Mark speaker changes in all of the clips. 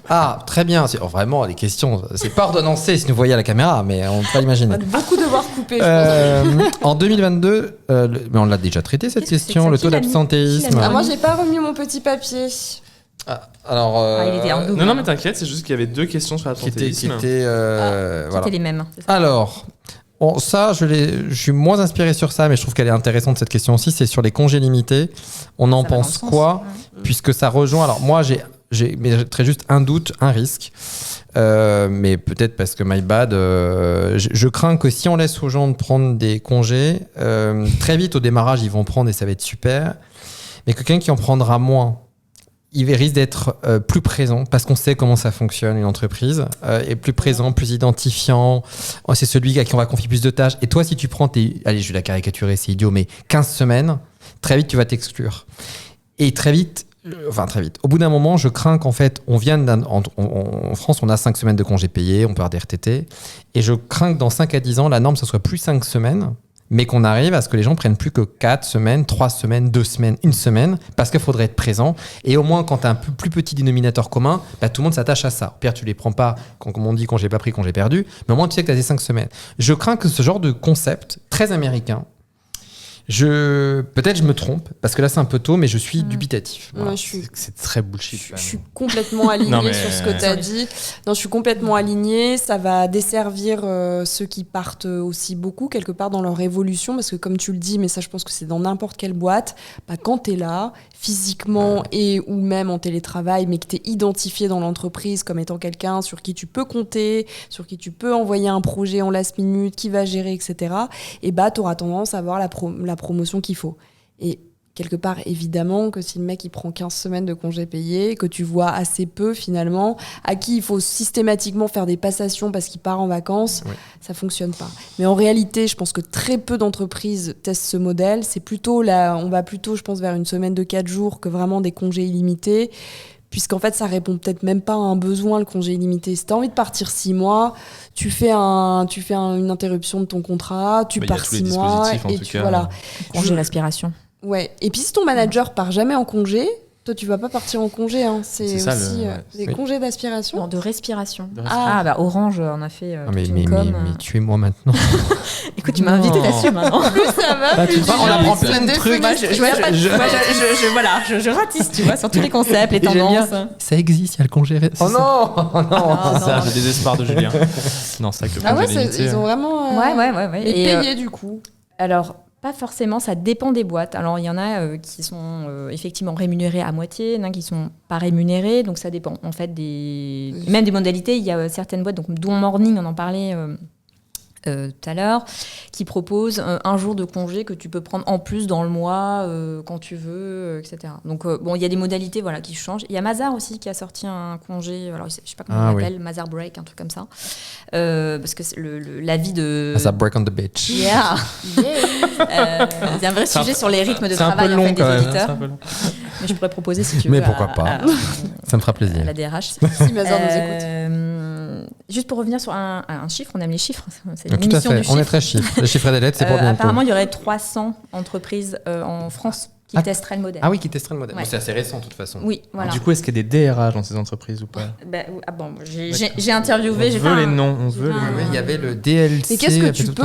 Speaker 1: Ah, très bien. Vraiment, les questions, c'est pas ordonnancé si nous voyez à la caméra, mais on peut pas l'imaginer.
Speaker 2: On va beaucoup devoir couper, je pense.
Speaker 1: En 2022, mais on l'a déjà traité cette question, le taux d'absentéisme.
Speaker 2: Ah, moi, j'ai pas remis mon petit papier.
Speaker 1: Alors,
Speaker 3: il était en double.
Speaker 4: Non, mais t'inquiète, c'est juste qu'il y avait 2 questions sur
Speaker 1: qui
Speaker 4: l'absentéisme.
Speaker 1: étaient voilà.
Speaker 3: C'était les mêmes. C'est ça.
Speaker 1: Alors, bon, ça, je suis moins inspiré sur ça, mais je trouve qu'elle est intéressante cette question aussi. C'est sur les congés limités. On en
Speaker 3: Ça va dans le
Speaker 1: pense
Speaker 3: sens,
Speaker 1: quoi puisque ça rejoint. Alors, moi, mais très juste un doute, un risque. Mais peut-être parce que my bad, je crains que si on laisse aux gens de prendre des congés, très vite au démarrage, ils vont prendre et ça va être super. Mais quelqu'un qui en prendra moins, il risque d'être plus présent parce qu'on sait comment ça fonctionne une entreprise, et plus présent, plus identifiant. C'est celui à qui on va confier plus de tâches. Et toi, si tu prends allez, je vais la caricaturer, c'est idiot, mais 15 semaines, très vite, tu vas t'exclure. Et très vite, au bout d'un moment, je crains qu'en fait, en France, on a 5 semaines de congés payés, on peut avoir des RTT. Et je crains que dans 5 à 10 ans, la norme, ça soit plus 5 semaines. Mais qu'on arrive à ce que les gens prennent plus que 4 semaines, 3 semaines, 2 semaines, 1 semaine, parce qu'il faudrait être présent. Et au moins, quand tu as un peu plus petit dénominateur commun, tout le monde s'attache à ça. Au pire, tu les prends pas, comme on dit, quand j'ai pas pris, quand j'ai perdu. Mais au moins, tu sais que tu as tes 5 semaines. Je crains que ce genre de concept, très américain, peut-être je me trompe, parce que là, c'est un peu tôt, mais je suis dubitatif. Voilà.
Speaker 2: Moi,
Speaker 4: C'est très bullshit.
Speaker 2: Je suis complètement alignée sur ce que tu as dit. Non, je suis complètement alignée. Ça va desservir ceux qui partent aussi beaucoup, quelque part, dans leur évolution. Parce que, comme tu le dis, mais ça, je pense que c'est dans n'importe quelle boîte, quand tu es là, physiquement et ou même en télétravail, mais que tu es identifié dans l'entreprise comme étant quelqu'un sur qui tu peux compter, sur qui tu peux envoyer un projet en last minute, qui va gérer, etc. Et tu auras tendance à avoir la promotion qu'il faut. Et quelque part, évidemment, que si le mec il prend 15 semaines de congés payés, que tu vois assez peu finalement, à qui il faut systématiquement faire des passations parce qu'il part en vacances, ça fonctionne pas. Mais en réalité, je pense que très peu d'entreprises testent ce modèle. C'est plutôt là, on va plutôt, je pense, vers une semaine de 4 jours que vraiment des congés illimités. Puisqu'en fait, ça répond peut-être même pas à un besoin, le congé illimité. Si tu as envie de partir 6 mois, tu fais une interruption de ton contrat, tu pars 6 mois, et tu voilà.
Speaker 3: Congé l'aspiration.
Speaker 2: Ouais. Et puis si ton manager part jamais en congé, toi tu vas pas partir en congé. Hein. C'est
Speaker 4: ça,
Speaker 2: aussi des congés d'aspiration.
Speaker 3: Non, de respiration. Orange, on a fait.
Speaker 1: Mais tuez-moi maintenant.
Speaker 3: Écoute, tu m'as invité là-dessus maintenant.
Speaker 2: Plus ça va.
Speaker 1: Tu vois, on apprend plein de trucs.
Speaker 3: Je ratisse, tu vois, sur tous les concepts, les tendances.
Speaker 1: Ça existe, il y a le congé. Oh non,
Speaker 4: Ça, le désespoir de Julien. Non, c'est vrai que le congé limité.
Speaker 2: Ils ont vraiment.
Speaker 3: Ouais.
Speaker 2: Et payé du coup.
Speaker 3: Alors. Pas forcément, ça dépend des boîtes. Alors, il y en a qui sont effectivement rémunérés à moitié, il y en a qui sont pas rémunérés, donc ça dépend. En fait, même des modalités, il y a certaines boîtes, donc dont Morning, on en parlait tout à l'heure, qui proposent un jour de congé que tu peux prendre en plus dans le mois, quand tu veux, etc. Donc, il y a des modalités qui changent. Il y a Mazar aussi qui a sorti un congé, alors je sais pas comment on l'appelle, Mazar Break, un truc comme ça. Parce que l'avis de...
Speaker 1: Mazar Break on the beach.
Speaker 3: Yeah. C'est un vrai sujet sur les rythmes de travail
Speaker 1: long,
Speaker 3: des auditeurs. Mais je pourrais proposer si tu veux.
Speaker 1: Mais pourquoi pas. Ça me fera plaisir.
Speaker 3: À la DRH.
Speaker 2: Si Mazar nous écoute.
Speaker 3: Juste pour revenir sur un chiffre, on aime les chiffres. C'est
Speaker 1: tout à fait, on est très chiffres. Les chiffres et les lettres, c'est pour bientôt.
Speaker 3: Apparemment, il y aurait 300 entreprises en France qui testeraient le modèle.
Speaker 1: Ah oui, qui testeraient le modèle.
Speaker 3: Ouais.
Speaker 1: Bon, c'est assez récent de toute façon.
Speaker 3: Oui, voilà.
Speaker 4: Du coup, est-ce qu'il y a des DRH dans ces entreprises ou pas?
Speaker 3: J'ai interviewé.
Speaker 4: On veut les noms. On veut les noms.
Speaker 1: Il y avait le DLC.
Speaker 2: Mais qu'est-ce que tu peux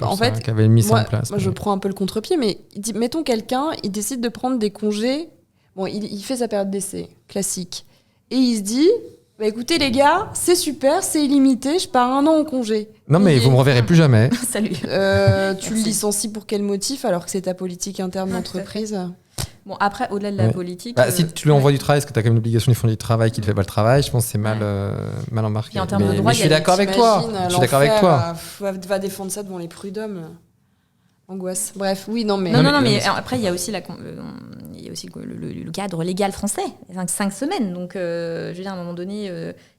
Speaker 2: en fait,
Speaker 1: qui avait mis ça en place.
Speaker 2: Moi, je prends un peu le contre-pied, mais mettons quelqu'un, il décide de prendre des congés. Bon, il fait sa période d'essai classique, et il se dit. Écoutez les gars, c'est super, c'est illimité, je pars 1 an en congé.
Speaker 1: Non mais vous me reverrez plus jamais.
Speaker 3: Salut.
Speaker 2: Tu le licencies pour quel motif alors que c'est ta politique interne d'entreprise?
Speaker 3: Bon, après, au-delà de la politique...
Speaker 1: si tu lui envoies du travail, est-ce que tu as quand même l'obligation du fond du travail qui ne fait pas le travail? Je pense que c'est mal embarqué.
Speaker 3: Et en termes de droit,
Speaker 1: je suis d'accord avec toi. Je suis d'accord avec toi.
Speaker 2: Va défendre ça devant les prud'hommes. Angoisse. Bref, oui, non, mais...
Speaker 3: Non, mais après, il y a aussi le cadre légal français. Il y a 5 semaines. Donc, je veux dire, à un moment donné,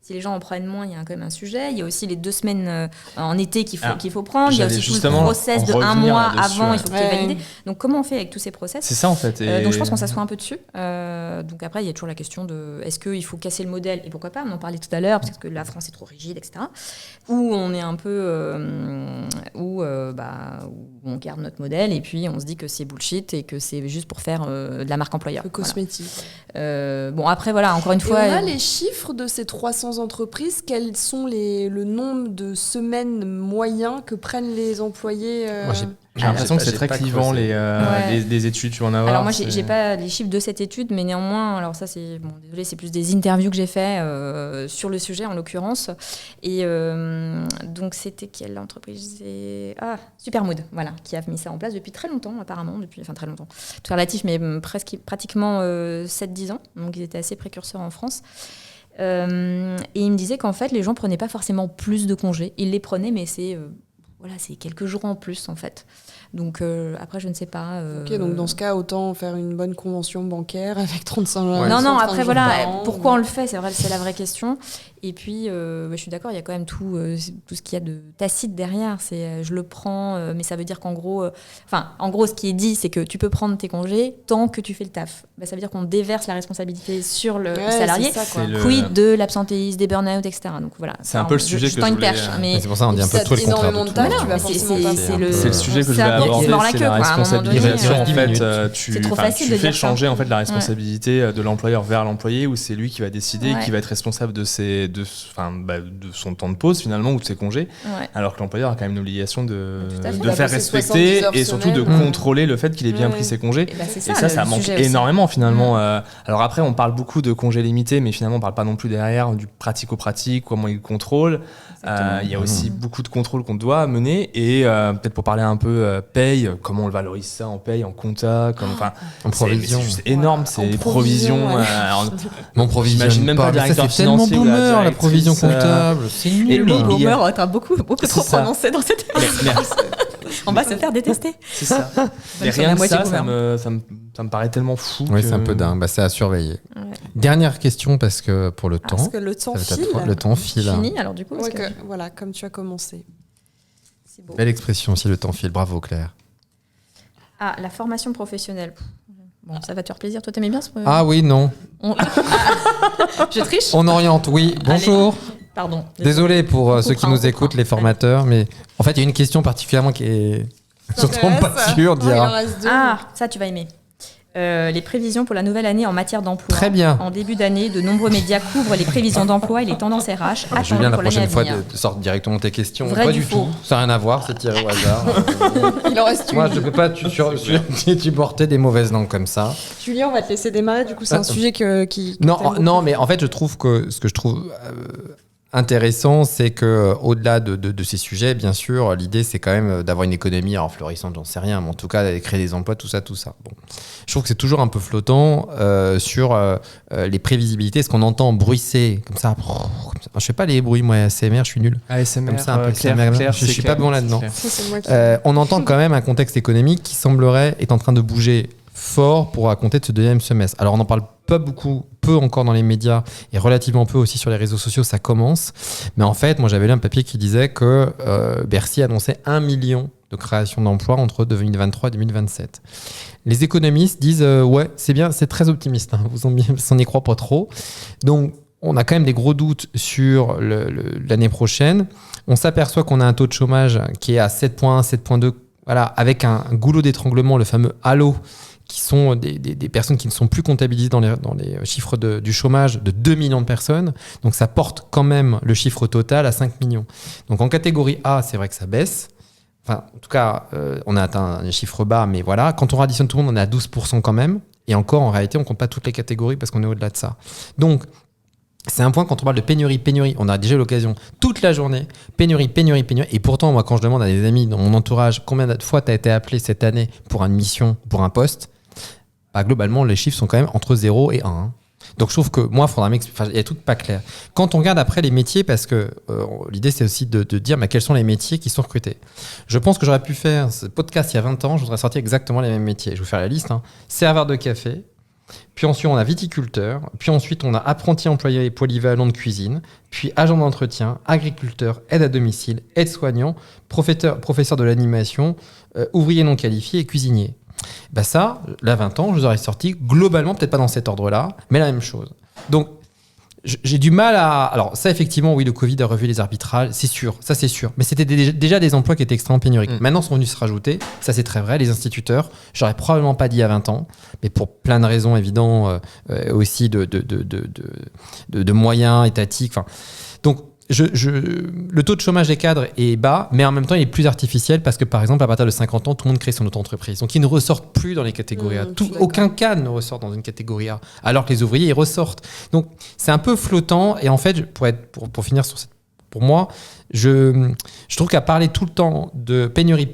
Speaker 3: si les gens en prennent moins, il y a quand même un sujet. Il y a aussi les 2 semaines en été qu'il faut prendre. Il y a aussi tout le process de 1 mois avant. Il faut qu'il y ait validé. Donc, comment on fait avec tous ces process?
Speaker 4: C'est ça, en fait.
Speaker 3: Donc, je pense qu'on s'assoit un peu dessus. Donc, après, il y a toujours la question de est-ce qu'il faut casser le modèle? Et pourquoi pas? On en parlait tout à l'heure, parce que la France est trop rigide, etc. Ou on est un peu... où On garde notre modèle et puis on se dit que c'est bullshit et que c'est juste pour faire de la marque employeur.
Speaker 2: Le cosmétique.
Speaker 3: Bon, après, voilà, encore une fois...
Speaker 2: Et on a les chiffres de ces 300 entreprises. Quels sont le nombre de semaines moyens que prennent les employés
Speaker 1: Moi,
Speaker 4: j'ai l'impression que c'est très clivant les études, tu vas en avoir.
Speaker 3: Alors moi, j'ai pas les chiffres de cette étude, mais néanmoins, alors ça c'est, bon, désolé, c'est plus des interviews que j'ai fait sur le sujet en l'occurrence. Et donc c'était quelle entreprise? Supermood, voilà, qui a mis ça en place depuis très longtemps apparemment, enfin très longtemps, tout relatif, mais pratiquement 7-10 ans, donc ils étaient assez précurseurs en France. Et il me disait qu'en fait, les gens prenaient pas forcément plus de congés, ils les prenaient, mais c'est quelques jours en plus en fait. Donc après, je ne sais pas.
Speaker 2: Ok, donc dans ce cas, autant faire une bonne convention bancaire avec 35 jours.
Speaker 3: Ouais. Non, après voilà, pourquoi on le fait, c'est la vraie question. Et puis, je suis d'accord, il y a quand même tout ce qu'il y a de tacite derrière. C'est je le prends, mais ça veut dire qu'en gros, ce qui est dit, c'est que tu peux prendre tes congés tant que tu fais le taf. Ça veut dire qu'on déverse la responsabilité sur le salarié.
Speaker 2: C'est ça, quoi.
Speaker 3: Quid de l'absentéisme, des burn-out, etc. Donc voilà.
Speaker 4: C'est un peu le sujet que je voulais...
Speaker 3: mais
Speaker 1: c'est pour ça on dit un peu tout le contraire.
Speaker 3: C'est
Speaker 4: le sujet que je voulais aborder, c'est la responsabilisation. En fait, tu fais changer en fait la responsabilité de l'employeur vers l'employé, où c'est lui qui va décider, qui va être responsable de son temps de pause finalement ou de ses congés, alors que l'employeur a quand même une obligation de faire respecter et surtout de contrôler le fait qu'il ait bien pris ses congés. Et ça manque énormément finalement. Alors après, on parle beaucoup de congés limités, mais finalement on parle pas non plus derrière du pratico-pratique, comment il contrôle. Il y a aussi beaucoup de contrôles qu'on doit mener et peut-être pour parler un peu paye, comment on le valorise ça en paye, en compta,
Speaker 1: en provision.
Speaker 4: C'est juste énorme, c'est les provisions.
Speaker 1: Mon provision,
Speaker 4: j'imagine même pas directeur financier.
Speaker 1: C'est tellement boomer la provision comptable. C'est nul.
Speaker 3: Et le mot boomer est beaucoup trop prononcé dans cette émission. On va se faire détester.
Speaker 4: C'est ça. Mais rien que ça me paraît tellement fou.
Speaker 1: Oui, c'est un peu dingue. C'est à surveiller. Ouais. Dernière question, parce que pour le temps.
Speaker 2: Parce que le temps file.
Speaker 1: Le temps file.
Speaker 3: Fini, alors du coup.
Speaker 2: Voilà, comme tu as commencé.
Speaker 3: C'est beau.
Speaker 1: Belle expression, si le temps file. Bravo, Claire.
Speaker 3: La formation professionnelle. Bon, ça va te faire plaisir. Toi, t'aimais bien ce...
Speaker 1: Ah oui, non.
Speaker 3: Je triche.
Speaker 1: On oriente, oui. Bonjour.
Speaker 3: Allez. Pardon.
Speaker 1: Désolé pour ceux qui nous écoutent, les formateurs, mais en fait, il y a une question particulièrement qui est... Surtout pas sûr, dira.
Speaker 3: Ça, tu vas aimer. Les prévisions pour la nouvelle année en matière d'emploi.
Speaker 1: Très bien.
Speaker 3: En début d'année, de nombreux médias couvrent les prévisions d'emploi et les tendances RH.
Speaker 1: Julien, la prochaine fois, de sortir directement tes questions.
Speaker 3: Vrai
Speaker 1: pas
Speaker 3: du
Speaker 1: tout. Ça n'a rien à voir, c'est tiré au hasard.
Speaker 2: Il en reste une.
Speaker 1: Moi, je ne peux pas tu portais des mauvaises langues comme ça.
Speaker 2: Julien, on va te laisser démarrer. Du coup, c'est un sujet qui
Speaker 1: non, mais en fait, je trouve que ce que je trouve intéressant, c'est que au-delà de ces sujets, bien sûr, l'idée c'est quand même d'avoir une économie florissante, j'en sais rien, mais en tout cas de créer des emplois, tout ça. Bon, je trouve que c'est toujours un peu flottant sur les prévisibilités, ce qu'on entend bruisser comme ça. Je fais pas les bruits, moi, ASMR, je suis nul.
Speaker 4: ASMR,
Speaker 1: comme ça, un peu clair, je suis pas bon là-dedans. On entend quand même un contexte économique qui semblerait être en train de bouger fort pour raconter de ce deuxième semestre. Alors on n'en parle pas beaucoup, peu encore dans les médias et relativement peu aussi sur les réseaux sociaux, ça commence. Mais en fait, moi j'avais lu un papier qui disait que Bercy annonçait 1 million de création d'emplois entre 2023 et 2027. Les économistes disent ouais, c'est bien, c'est très optimiste, hein, vous n'y croyez pas trop. Donc on a quand même des gros doutes sur l'année prochaine. On s'aperçoit qu'on a un taux de chômage qui est à 7,1, 7,2, voilà, avec un goulot d'étranglement, le fameux halo, qui sont des personnes qui ne sont plus comptabilisées dans les chiffres du chômage de 2 millions de personnes. Donc ça porte quand même le chiffre total à 5 millions. Donc en catégorie A, c'est vrai que ça baisse. Enfin, en tout cas, on a atteint un chiffre bas, mais voilà. Quand on additionne tout le monde, on est à 12% quand même. Et encore, en réalité, on ne compte pas toutes les catégories parce qu'on est au-delà de ça. Donc, c'est un point quand on parle de pénurie. On a déjà eu l'occasion toute la journée. Pénurie. Et pourtant, moi, quand je demande à des amis dans mon entourage combien de fois tu as été appelé cette année pour une mission, pour un poste, globalement, les chiffres sont quand même entre 0 et 1. Hein. Donc, je trouve que moi, il y a tout pas clair. Quand on regarde après les métiers, parce que l'idée, c'est aussi de dire quels sont les métiers qui sont recrutés. Je pense que j'aurais pu faire ce podcast il y a 20 ans, je voudrais sortir exactement les mêmes métiers. Je vais vous faire la liste. Hein. Serveur de café, puis ensuite on a viticulteur, puis ensuite on a apprenti employé polyvalent de cuisine, puis agent d'entretien, agriculteur, aide à domicile, aide-soignant, professeur de l'animation, ouvrier non qualifié et cuisinier. Ça, là 20 ans, je vous aurais sorti globalement, peut-être pas dans cet ordre-là, mais la même chose. Donc, j'ai du mal à... Alors ça, effectivement, oui, le Covid a revu les arbitrages, c'est sûr, ça c'est sûr. Mais c'était déjà des emplois qui étaient extrêmement pénuriques. Maintenant, sont venus se rajouter, ça c'est très vrai, les instituteurs. J'aurais probablement pas dit il y a 20 ans, mais pour plein de raisons évidentes, aussi de moyens étatiques. Donc, le taux de chômage des cadres est bas, mais en même temps, il est plus artificiel parce que, par exemple, à partir de 50 ans, tout le monde crée son auto-entreprise. Donc, ils ne ressortent plus dans les catégories A. Aucun cadre ne ressort dans une catégorie A, alors que les ouvriers, ils ressortent. Donc, c'est un peu flottant. Et en fait, pour finir sur cette... Pour moi, je trouve qu'à parler tout le temps de pénurie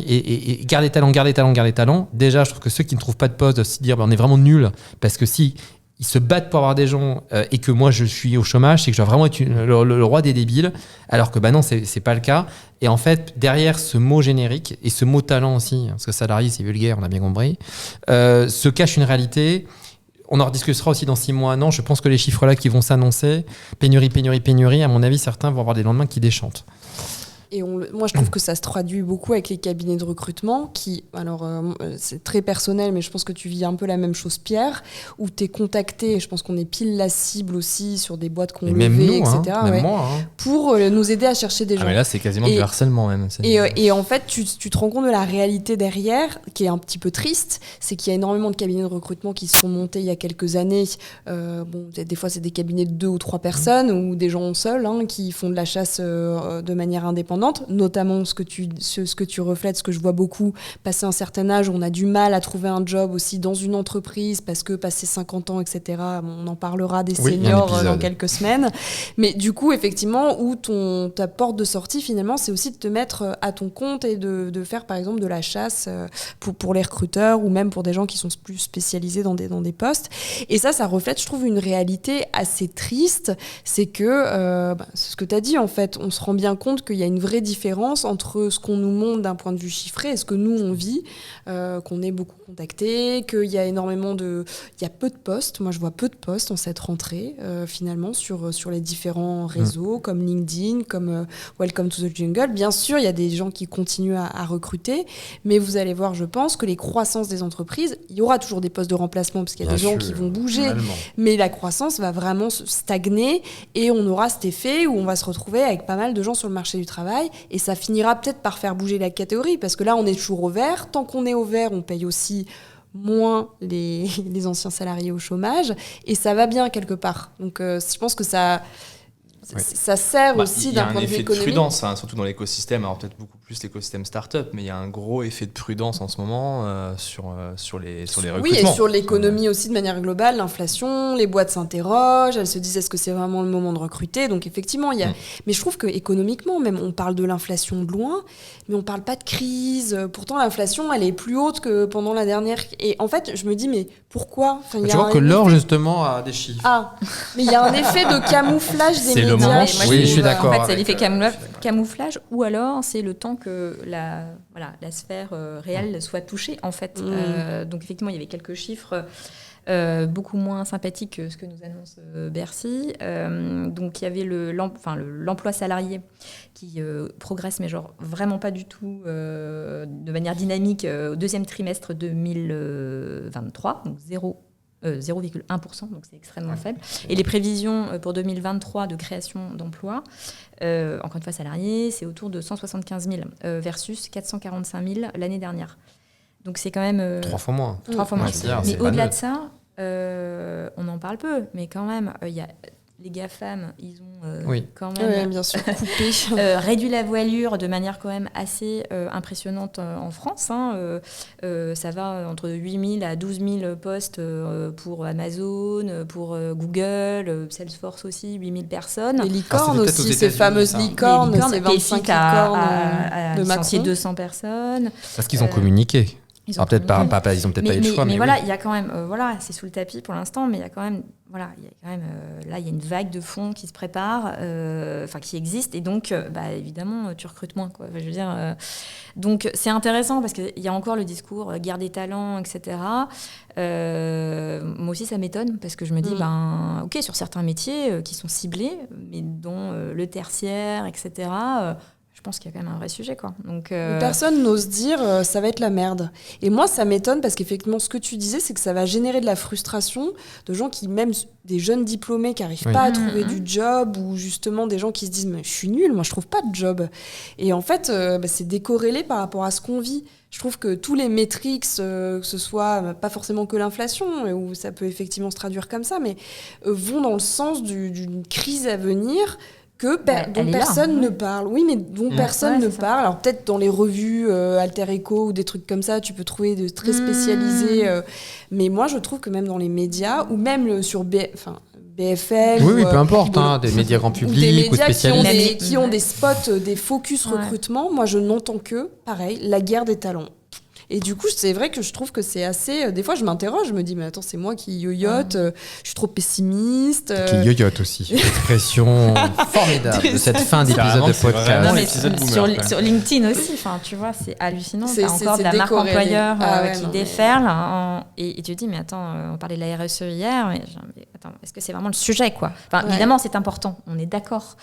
Speaker 1: et garder talent, déjà, je trouve que ceux qui ne trouvent pas de poste doivent se dire on est vraiment nuls parce que si ils se battent pour avoir des gens et que moi je suis au chômage, c'est que je dois vraiment être le roi des débiles, alors que non, c'est pas le cas. Et en fait, derrière ce mot générique et ce mot talent aussi, parce que salarié c'est vulgaire, on a bien compris, se cache une réalité. On en rediscutera aussi dans 6 mois, 1 an. Je pense que les chiffres là qui vont s'annoncer, pénurie, à mon avis, certains vont avoir des lendemains qui déchantent.
Speaker 2: Et moi, je trouve que ça se traduit beaucoup avec les cabinets de recrutement qui, alors c'est très personnel, mais je pense que tu vis un peu la même chose, Pierre, où tu es contacté, et je pense qu'on est pile la cible aussi sur des boîtes qu'on levait, etc.
Speaker 1: Même moi,
Speaker 2: pour nous aider à chercher des gens.
Speaker 4: Mais là, c'est quasiment du harcèlement même.
Speaker 2: Et en fait, tu te rends compte de la réalité derrière, qui est un petit peu triste, c'est qu'il y a énormément de cabinets de recrutement qui se sont montés il y a quelques années. Des fois, c'est des cabinets de 2 ou 3 personnes, ou des gens seuls qui font de la chasse de manière indépendante. Notamment ce que tu reflètes, ce que je vois beaucoup, passer un certain âge où on a du mal à trouver un job aussi dans une entreprise parce que passer 50 ans, etc., on en parlera des seniors dans quelques semaines. Mais du coup, effectivement, où ta porte de sortie, finalement, c'est aussi de te mettre à ton compte et de faire, par exemple, de la chasse pour les recruteurs ou même pour des gens qui sont plus spécialisés dans des postes. Et ça reflète, je trouve, une réalité assez triste. C'est que, c'est ce que tu as dit, en fait, on se rend bien compte qu'il y a une vraie différence entre ce qu'on nous montre d'un point de vue chiffré et ce que nous on vit, qu'on est beaucoup contacté, qu'il y a énormément il y a peu de postes. Moi je vois peu de postes en cette rentrée finalement sur les différents réseaux comme LinkedIn, comme Welcome to the Jungle. Bien sûr il y a des gens qui continuent à recruter, mais vous allez voir, je pense que les croissances des entreprises, il y aura toujours des postes de remplacement parce qu'il y a des gens qui vont bouger, mais la croissance va vraiment stagner et on aura cet effet où on va se retrouver avec pas mal de gens sur le marché du travail et ça finira peut-être par faire bouger la catégorie parce que là on est toujours au vert. Tant qu'on est au vert, on paye aussi moins les anciens salariés au chômage et ça va bien quelque part. Donc je pense que ça sert aussi d'un point de vue économique. Il y a un effet de
Speaker 4: prudence, surtout dans l'écosystème, alors peut-être beaucoup plus l'écosystème start-up, mais il y a un gros effet de prudence en ce moment sur les recrutements.
Speaker 2: Oui, et sur l'économie aussi de manière globale, l'inflation, les boîtes s'interrogent, elles se disent est-ce que c'est vraiment le moment de recruter ? Donc effectivement, il y a... Mais je trouve qu'économiquement, même, on parle de l'inflation de loin, mais on ne parle pas de crise. Pourtant, l'inflation, elle est plus haute que pendant la dernière. Et en fait, je me dis, mais pourquoi ?
Speaker 1: Tu vois que l'or, justement, a des chiffres.
Speaker 2: Ah, mais il y a un effet de camouflage des médias.
Speaker 1: Oui, je suis d'accord.
Speaker 3: En fait, c'est l'effet camouflage, ou alors c'est le temps que la sphère réelle soit touchée, en fait. Donc, effectivement, il y avait quelques chiffres beaucoup moins sympathiques que ce que nous annonce Bercy. Donc, il y avait l'emploi salarié qui progresse, mais genre vraiment pas du tout de manière dynamique au deuxième trimestre 2023, donc 0,1%, donc c'est extrêmement faible. Et les prévisions pour 2023 de création d'emplois, encore une fois salariés, c'est autour de 175 000 versus 445 000 l'année dernière. Donc c'est quand même...
Speaker 1: 3 fois moins.
Speaker 3: 3 fois moins. Mais au-delà de ça, on en parle peu, mais quand même, il y a... Les GAFAM, ils ont quand même
Speaker 2: bien sûr, coupé.
Speaker 3: réduit la voilure de manière quand même assez impressionnante en France. Ça va entre 8 000 à 12 000 postes pour Amazon, pour Google, Salesforce aussi, 8 000 personnes.
Speaker 2: Les licornes aussi, ces fameuses licornes, ces 25 licornes de Macron.
Speaker 3: 200 personnes.
Speaker 1: Parce qu'ils ont communiqué. Ils ont peut-être pas eu le choix.
Speaker 3: Mais voilà, il y a quand même, c'est sous le tapis pour l'instant, mais il y a quand même, là, il y a une vague de fonds qui se prépare, qui existe, et donc, évidemment, tu recrutes moins, quoi. Je veux dire, donc c'est intéressant parce qu'il y a encore le discours guerre des talents, etc. Moi aussi, ça m'étonne parce que je me dis, sur certains métiers qui sont ciblés, mais dont le tertiaire, etc. je pense qu'il y a quand même un vrai sujet, quoi. Donc,
Speaker 2: personne n'ose dire ça va être la merde. Et moi, ça m'étonne parce qu'effectivement, ce que tu disais, c'est que ça va générer de la frustration de gens qui, même des jeunes diplômés qui n'arrivent pas à trouver du job, ou justement des gens qui se disent mais je suis nul, moi je trouve pas de job. Et en fait, c'est décorrélé par rapport à ce qu'on vit. Je trouve que tous les métriques, que ce soit pas forcément que l'inflation, où ça peut effectivement se traduire comme ça, mais vont dans le sens d'une crise à venir dont personne ne parle. Oui, mais dont personne ne parle. Alors peut-être dans les revues Alter Echo ou des trucs comme ça, tu peux trouver de très spécialisés. Mais moi, je trouve que même dans les médias, ou même sur BFM...
Speaker 1: Oui, peu importe, des médias grand public ou spécialisés.
Speaker 2: Qui ont des spots, des focus recrutement, moi, je n'entends que, pareil, la guerre des talents. Et du coup, c'est vrai que je trouve que c'est assez... Des fois, je m'interroge, je me dis, mais attends, c'est moi qui yoyote, je suis trop pessimiste.
Speaker 1: Qui yoyote aussi, expression formidable de cette fin d'épisode de podcast.
Speaker 3: Non, mais sur LinkedIn aussi, tu vois, c'est hallucinant. T'as encore de la marque employeur qui déferle. Et tu te dis, mais attends, on parlait de la RSE hier, mais attends, est-ce que c'est vraiment le sujet, quoi? Évidemment, c'est important, on est d'accord.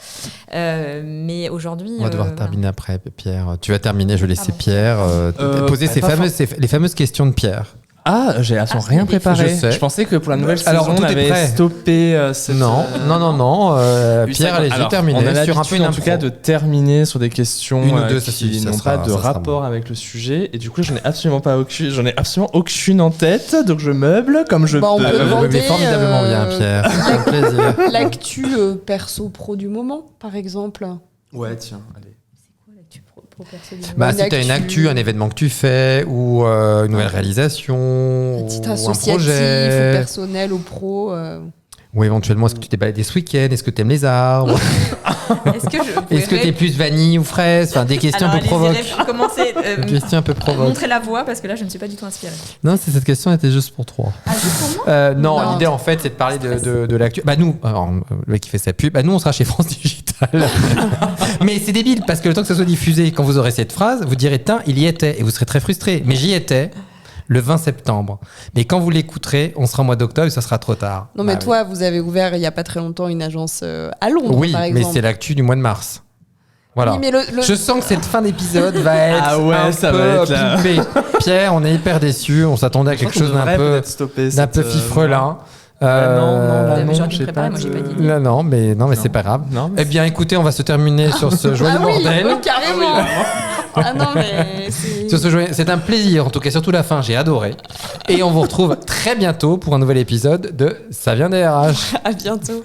Speaker 3: Mais aujourd'hui...
Speaker 1: On va devoir terminer après, Pierre. Tu vas terminer, je vais laisser Pierre poser les fameuses questions de Pierre.
Speaker 4: Ah, j'ai absolument rien préparé. Je pensais que pour la nouvelle saison, on avait stoppé cette...
Speaker 1: Non. Pierre, allez-y, terminez.
Speaker 4: On a l'habitude, en tout cas, de terminer sur des questions qui n'ont pas de rapport avec le sujet. Et du coup, j'en ai absolument aucune en tête. Donc, je meuble comme je peux.
Speaker 2: On peut
Speaker 1: demander, formidablement bien, Pierre. C'est un plaisir.
Speaker 2: L'actu perso-pro du moment, par exemple.
Speaker 4: Ouais, tiens, allez.
Speaker 1: Si tu as une actu, un événement que tu fais, ou une nouvelle réalisation,
Speaker 2: un titre
Speaker 1: ou
Speaker 2: associatif,
Speaker 1: un projet.
Speaker 2: ou personnel, ou pro.
Speaker 1: Ou éventuellement, est-ce que tu t'es baladé ce week-end? Est-ce que tu aimes les arbres? Est-ce que tu es plus vanille ou fraise? Enfin, des questions un peu provoques. Questions un peu provoques.
Speaker 3: Montrer la voix, parce que là, je ne suis pas du tout inspirée.
Speaker 1: Non, cette question était juste pour 3.
Speaker 3: Ah, juste pour moi?
Speaker 1: Non, l'idée, en fait, c'est de parler de l'actu. Nous, alors, le mec qui fait sa pub, nous, on sera chez France Digital. Mais c'est débile, parce que le temps que ça soit diffusé, quand vous aurez cette phrase, vous direz, il y était, et vous serez très frustré. Mais j'y étais le 20 septembre. Mais quand vous l'écouterez, on sera au mois d'octobre et ça sera trop tard.
Speaker 2: Non, mais toi, vous avez ouvert il n'y a pas très longtemps une agence à Londres, par exemple.
Speaker 1: Oui, mais c'est l'actu du mois de mars. Voilà. Oui, mais je sens que cette fin d'épisode va être pimpée. Pierre, on est hyper déçus. On s'attendait à quelque chose d'un peu fifrelin.
Speaker 3: Non, j'ai pas d'idée.
Speaker 1: Non, mais c'est pas grave. Eh bien, écoutez, on va se terminer sur ce joyeux bordel.
Speaker 2: Oui, carrément.
Speaker 1: C'est un plaisir, en tout cas, surtout la fin, j'ai adoré. Et on vous retrouve très bientôt pour un nouvel épisode de Ça vient des RH.
Speaker 2: À bientôt.